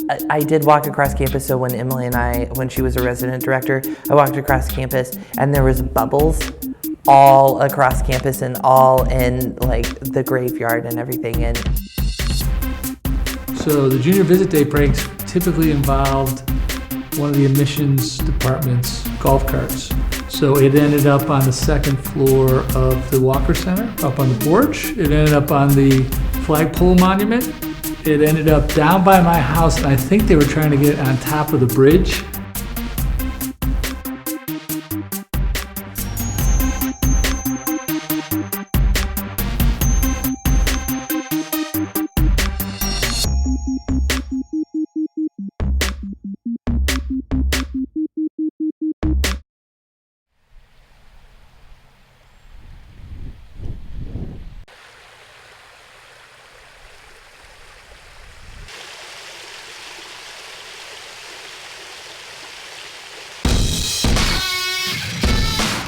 I did walk across campus, so when Emily and when she was a resident director, I walked across campus and there was bubbles all across campus and all in like the graveyard and everything. And so the junior visit day pranks typically involved one of the admissions department's golf carts. So it ended up on the second floor of the Walker Center, up on the porch. It ended up on the flagpole monument. It ended up down by my house, and I think they were trying to get on top of the bridge.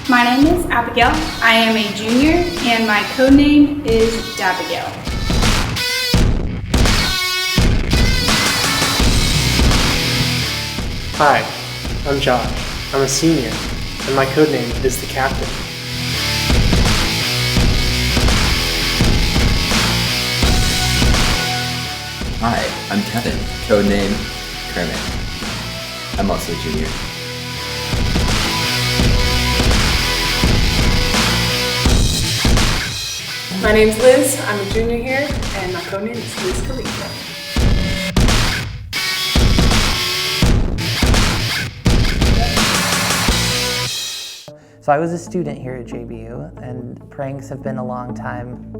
My name is Abigail. I am a junior and my code name is Dabigail. Hi, I'm Josh. I'm a senior and my code name is the Captain. Hi, I'm Kevin, code name Kermit. I'm also a junior. My name's Liz, I'm a junior here, and my code name is Liz Khalifa. so I was a student here at JBU, and pranks have been a long time,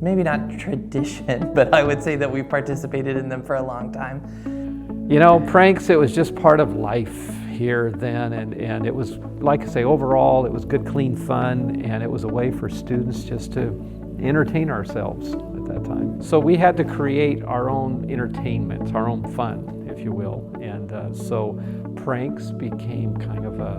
maybe not tradition, but I would say that we've participated in them for a long time. You know, pranks, it was just part of life here then, and it was, like I say, overall it was good, clean fun, and it was a way for students just to entertain ourselves at that time. So we had to create our own entertainment, our own fun, if you will, and so pranks became kind of a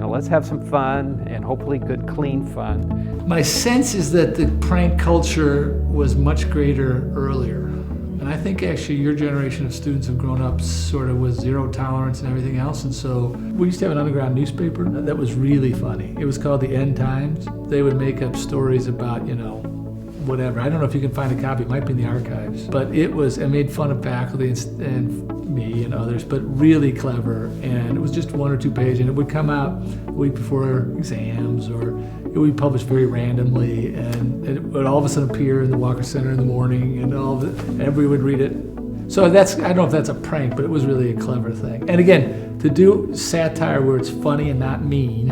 let's have some fun, and hopefully good, clean fun. My sense is that the prank culture was much greater earlier. And I think actually your generation of students have grown up sort of with zero tolerance and everything else. And so we used to have an underground newspaper that was really funny. It was called the End Times. They would make up stories about, whatever. I don't know if you can find a copy, it might be in the archives. But it made fun of faculty and me and others, but really clever. And it was just 1 or 2 pages, and it would come out a week before exams, or it would be published very randomly, and it would all of a sudden appear in the Walker Center in the morning, and everybody would read it. So I don't know if that's a prank, but it was really a clever thing. And again, to do satire where it's funny and not mean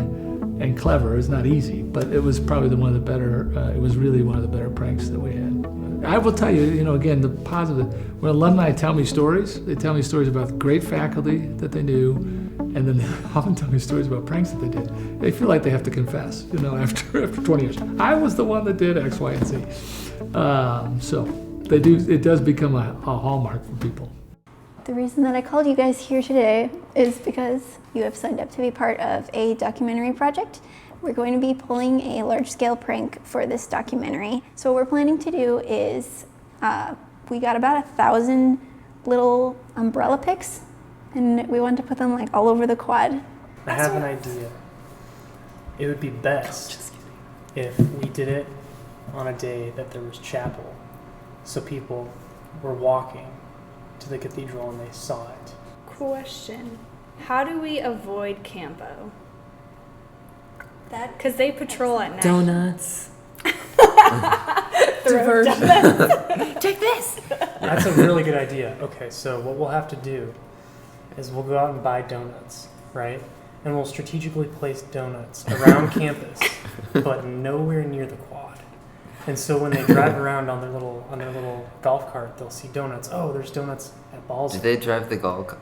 and clever is not easy, but it was probably it was really one of the better pranks that we had. I will tell you, again, the positive, when alumni tell me stories, they tell me stories about great faculty that they knew, and then they often tell me stories about pranks that they did. They feel like they have to confess, after 20 years. I was the one that did X, Y, and Z. So it does become a hallmark for people. The reason that I called you guys here today is because you have signed up to be part of a documentary project. We're going to be pulling a large-scale prank for this documentary. So what we're planning to do is, we got about 1,000 little umbrella pics, and we want to put them all over the quad. I have an idea. It would be best if we did it on a day that there was chapel, so people were walking to the cathedral and they saw it. Question. How do we avoid Campo? Because they patrol at night. Donuts. Diversion. Take this. That's a really good idea. Okay, so what we'll have to do is we'll go out and buy donuts, right? And we'll strategically place donuts around campus, but nowhere near the quad. And so when they drive around on their little golf cart, they'll see donuts. Oh, there's donuts at Balls. Do they drive the golf cart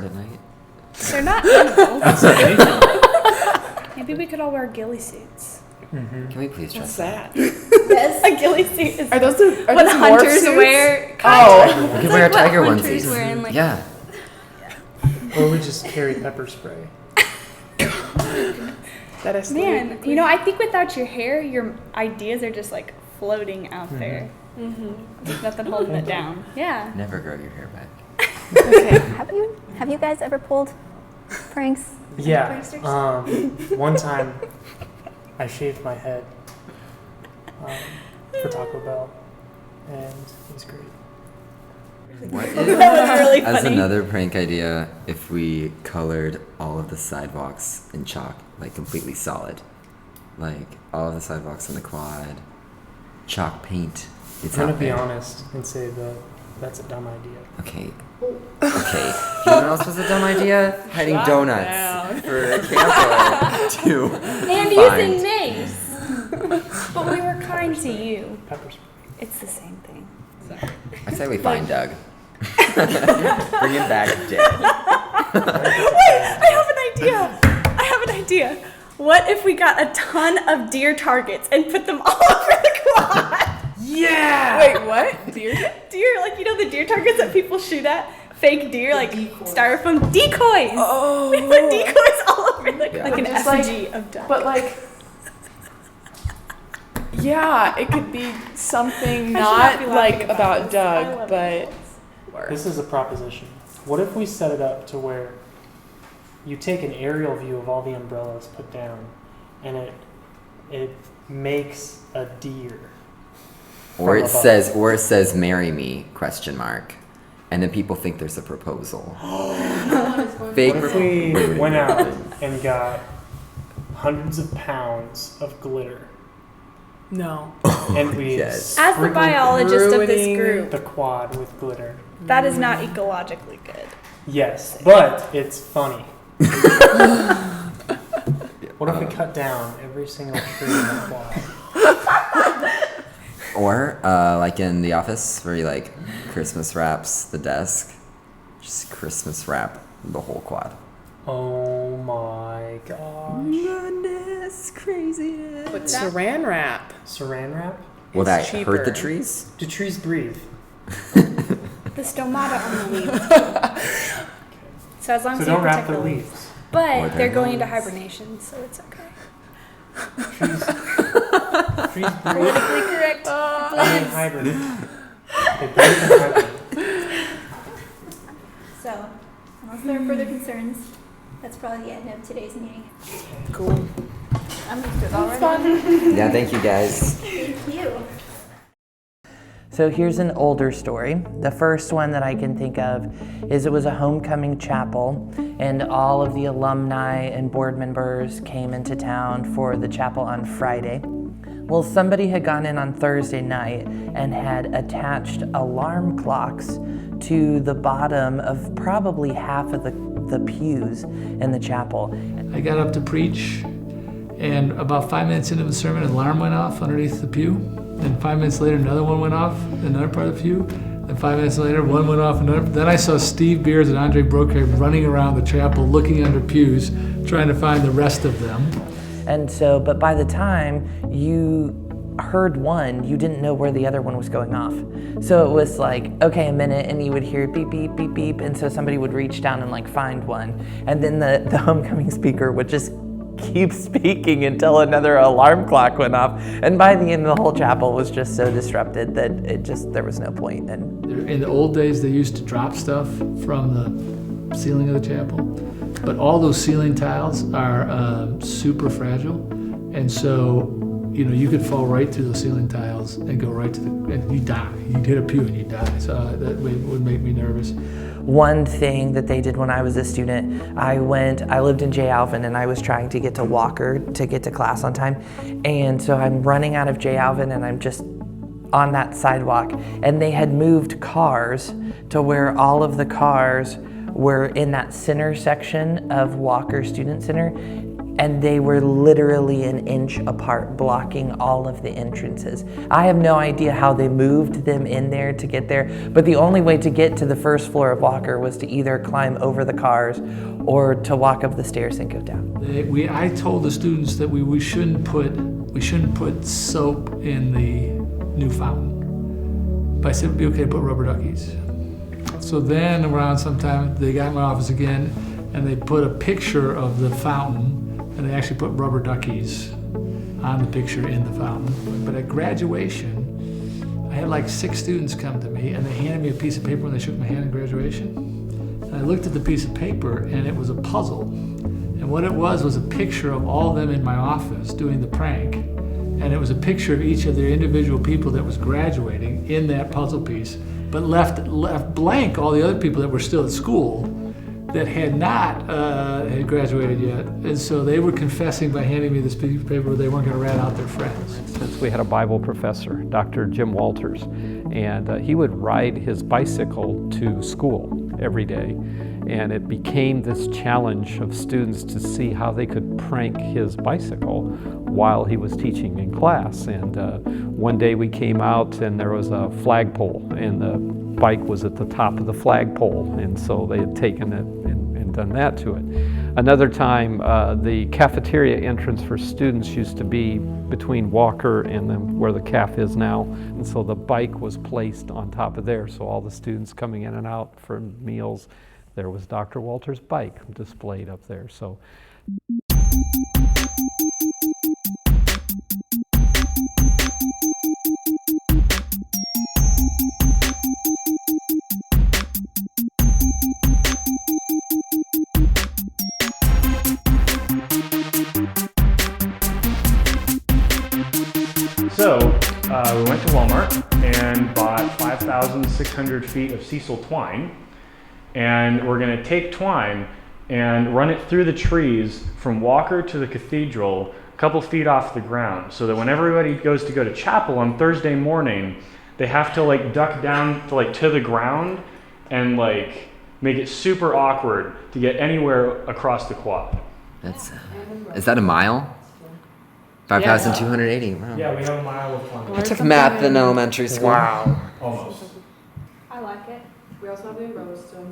at night? They're not animals. That's amazing. Maybe we could all wear ghillie suits. Mm-hmm. Can we please try What's that? Yes, a ghillie suit is Are those what hunters wear. Oh, we can wear tiger hunters onesies. wear in, Yeah. Or we just carry pepper spray. That is Man, I think without your hair, your ideas are just floating out there. There's nothing holding it down. Yeah. Never grow your hair back. Okay. Have you guys ever pulled pranks? Yeah. Pranksters? One time, I shaved my head for Taco Bell, and it was great. What if, That was really as funny. another prank idea, if we colored all of the sidewalks in chalk, like completely solid? Like all of the sidewalks on the quad, chalk paint. It's I'm gonna out be there. honest and say that that's a dumb idea. Okay. Okay. You know what else was a dumb idea? Hiding donuts for a camper to And find. using names. But we were kind to you. Pepper spray. It's the same thing. I say we find Doug. Bring him back dead. I have an idea. What if we got a ton of deer targets and put them all over the quad? Yeah! Wait, what? Deer? Deer, like, you know the deer targets that people shoot at? Fake deer, like styrofoam decoys. Oh. We put decoys all over like Yeah. an Just effigy of Doug. But like, yeah, it could be something not be not laughing like about about this. I Doug, love but This is a proposition. What if we set it up to where you take an aerial view of all the umbrellas put down, and it makes a deer. Or from it above. says marry me ? And then people think there's a proposal. Fake What if we proposal. went out and got hundreds of pounds of glitter, no. and we Yes. As the sprinkled biologist of this ruining group, the quad with glitter? that is not ecologically good. Yes, but it's funny. What if we cut down every single tree in the quad? Or like in The Office, where he like Christmas wraps the desk, just Christmas wrap the whole quad. Oh my gosh. Goodness, craziness. But saran wrap. Saran wrap? Will that It's hurt the cheaper. trees? Do trees breathe? The stomata on the leaves. So as long So as you don't wrap protect the the leaves. Or But their they're going into leaves. hibernation, so it's okay. Trees breathe. Politically correct. They hibernate. They breathe and hibernate. So, unless there are further concerns, that's probably the end of today's meeting. Cool. I'm good already. Yeah, thank you guys. Thank you. So here's an older story. The first one that I can think of is it was a homecoming chapel, and all of the alumni and board members came into town for the chapel on Friday. Well, somebody had gone in on Thursday night and had attached alarm clocks to the bottom of probably half of the pews in the chapel. I got up to preach, and about 5 minutes into the sermon, an alarm went off underneath the pew. Then 5 minutes later, another one went off, another part of the pew. Then 5 minutes later, one went off, another. Then I saw Steve Beers and Andre Brochet running around the chapel, looking under pews, trying to find the rest of them. And so, but by the time you heard one, you didn't know where the other one was going off. So it was like, okay, a minute, and you would hear beep, beep, beep, beep, and so somebody would reach down and like find one. And then the homecoming speaker would just keep speaking until another alarm clock went off. And by the end, the whole chapel was just so disrupted that there was no point. And In the old days, they used to drop stuff from the ceiling of the chapel, but all those ceiling tiles are super fragile, and so you could fall right through the ceiling tiles and go right to and you die. You'd hit a pew and you die. So that would make me nervous. one thing that they did when I was a student, I lived in J. Alvin, and I was trying to get to Walker to get to class on time. And so I'm running out of J. Alvin, and I'm just on that sidewalk. And they had moved cars to where all of the cars were in that center section of Walker Student Center. And they were literally an inch apart, blocking all of the entrances. I have no idea how they moved them in there to get there, but the only way to get to the first floor of Walker was to either climb over the cars or to walk up the stairs and go down. I told the students that we shouldn't put soap in the new fountain. But I said it'd be okay to put rubber duckies. So then around sometime, they got in my office again, and they put a picture of the fountain, and they actually put rubber duckies on the picture in the fountain. But at graduation, I had like 6 students come to me, and they handed me a piece of paper when they shook my hand in graduation. And I looked at the piece of paper, and it was a puzzle. And what it was a picture of all of them in my office doing the prank. And it was a picture of each of their individual people that was graduating in that puzzle piece, but left blank all the other people that were still at school that had not had graduated yet. And so they were confessing by handing me this piece of paper they weren't going to rat out their friends. Since we had a Bible professor, Dr. Jim Walters, and he would ride his bicycle to school every day. And it became this challenge of students to see how they could prank his bicycle while he was teaching in class. And one day we came out and there was a flagpole, and the bike was at the top of the flagpole, and so they had taken it and done that to it. Another time, the cafeteria entrance for students used to be between Walker and then where the caf is now, and so the bike was placed on top of there, so all the students coming in and out for meals, there was Dr. Walter's bike displayed up there. So. So we went to Walmart and bought 5,600 feet of sisal twine, and we're going to take twine and run it through the trees from Walker to the cathedral, a couple feet off the ground, so that when everybody goes to go to chapel on Thursday morning, they have to like duck down to like to the ground and like make it super awkward to get anywhere across the quad. Is that a mile? 5,280. Wow. Yeah, we have a mile of twine. I took math in elementary school. Wow. Almost. I like it. We also have the umbrellas still.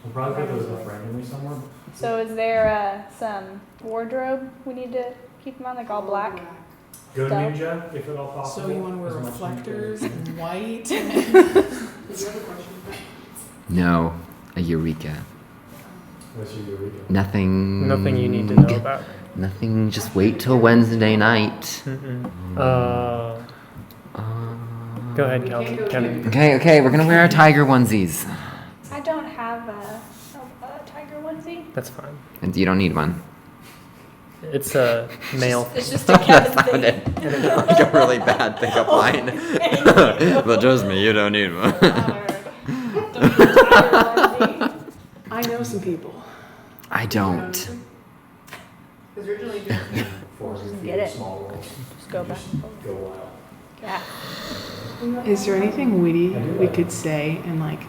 We'll probably put those up randomly somewhere. So is there some wardrobe we need to keep them on, like all black? Go Stuff. ninja, if at all possible. So you want to wear as much reflectors ninja. and white? Did you have a question? No, a eureka. What's your eureka? Nothing. Nothing you need to know about. Nothing. Just wait till Wednesday night. Go ahead, Kevin. Okay, we're gonna wear our tiger onesies. I don't have a tiger onesie. That's fine. And you don't need one. It's a male. It's just a Kevin That thing. sounded like a really bad pickup line. But trust me, you don't need one. I know some people. I don't. Because originally Get it. Just go back. Go wild. Yeah. Is there anything witty we could say and like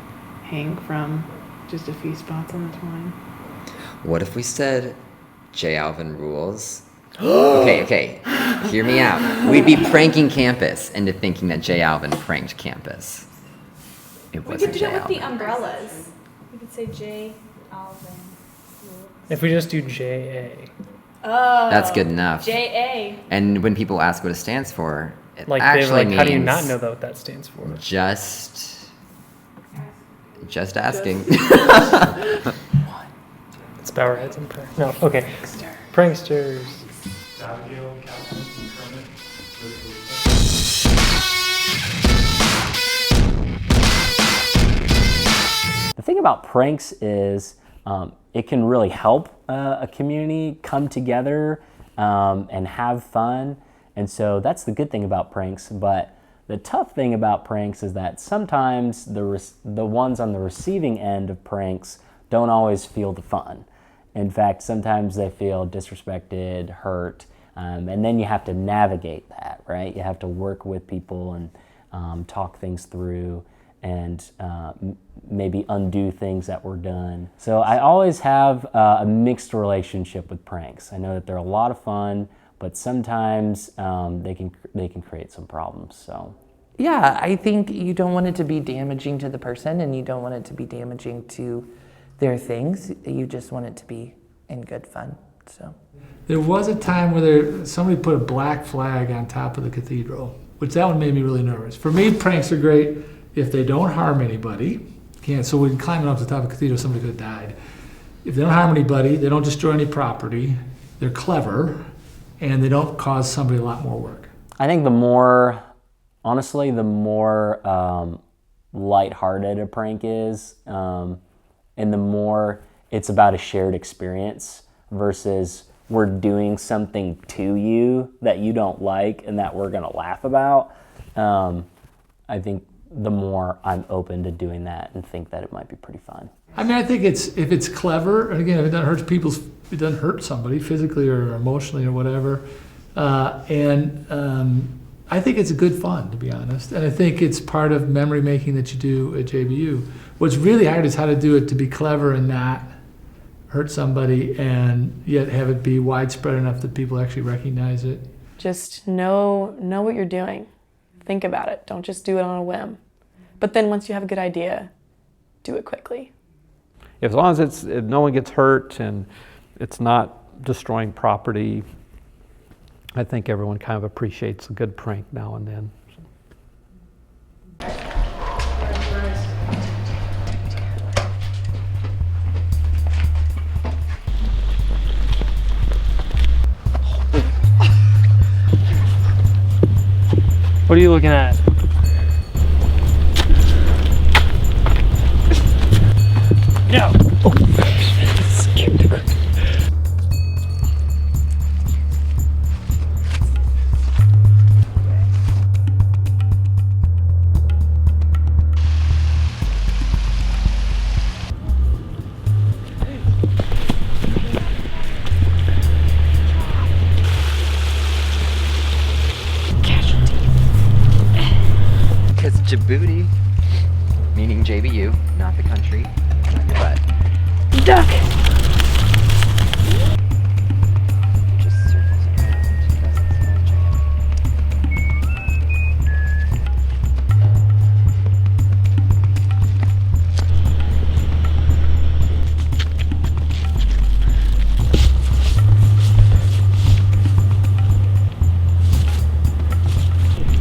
hang from just a few spots on the twine? What if we said J. Alvin rules? Okay. Hear me out. We'd be pranking campus into thinking that J. Alvin pranked campus. It We wasn't could do J. it with the Alvin. umbrellas. We could say J. Alvin. If we just do JA, Oh. That's good enough. J.A. And when people ask what it stands for, it like actually they're like, means how do you not know what that stands for? just asking. It's Bowerheads and prank. No, okay. Pranksters. Abigail, Captain, Kermit, The thing about pranks is it can really help a community come together and have fun. And so that's the good thing about pranks. But the tough thing about pranks is that sometimes the ones on the receiving end of pranks don't always feel the fun. In fact, sometimes they feel disrespected, hurt, and then you have to navigate that, right? You have to work with people and talk things through and maybe undo things that were done. So I always have a mixed relationship with pranks. I know that they're a lot of fun, but sometimes they can create some problems. So Yeah, I think you don't want it to be damaging to the person and you don't want it to be damaging to their things. You just want it to be in good fun. So There was a time where somebody put a black flag on top of the cathedral, which that one made me really nervous. For me, pranks are great if they don't harm anybody. So when climbing up to the top of the cathedral, somebody could have died. If they don't harm anybody, they don't destroy any property, they're clever, and they don't cause somebody a lot more work. I think the more honestly, the more lighthearted a prank is, and the more it's about a shared experience versus we're doing something to you that you don't like and that we're gonna laugh about, I think the more I'm open to doing that and think that it might be pretty fun. I mean, I think if it's clever, and again, if it doesn't hurt somebody physically or emotionally or whatever, I think it's a good fun, to be honest. And I think it's part of memory making that you do at JBU. What's really hard is how to do it to be clever and not hurt somebody and yet have it be widespread enough that people actually recognize it. Just know what you're doing. Think about it. Don't just do it on a whim. But then once you have a good idea, do it quickly. As long as no one gets hurt and it's not destroying property, I think everyone kind of appreciates a good prank now and then. What are you looking at? No. Oh. Because Djibouti, meaning JBU, not the country, but Duck! just circles around, doesn't spell jam.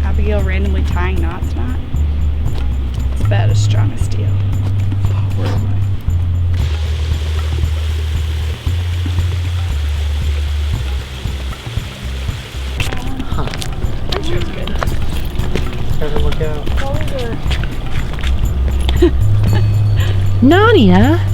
Abigail randomly tying knots, not? It's about as strong as steel. Where am I? Better look out. Nadia?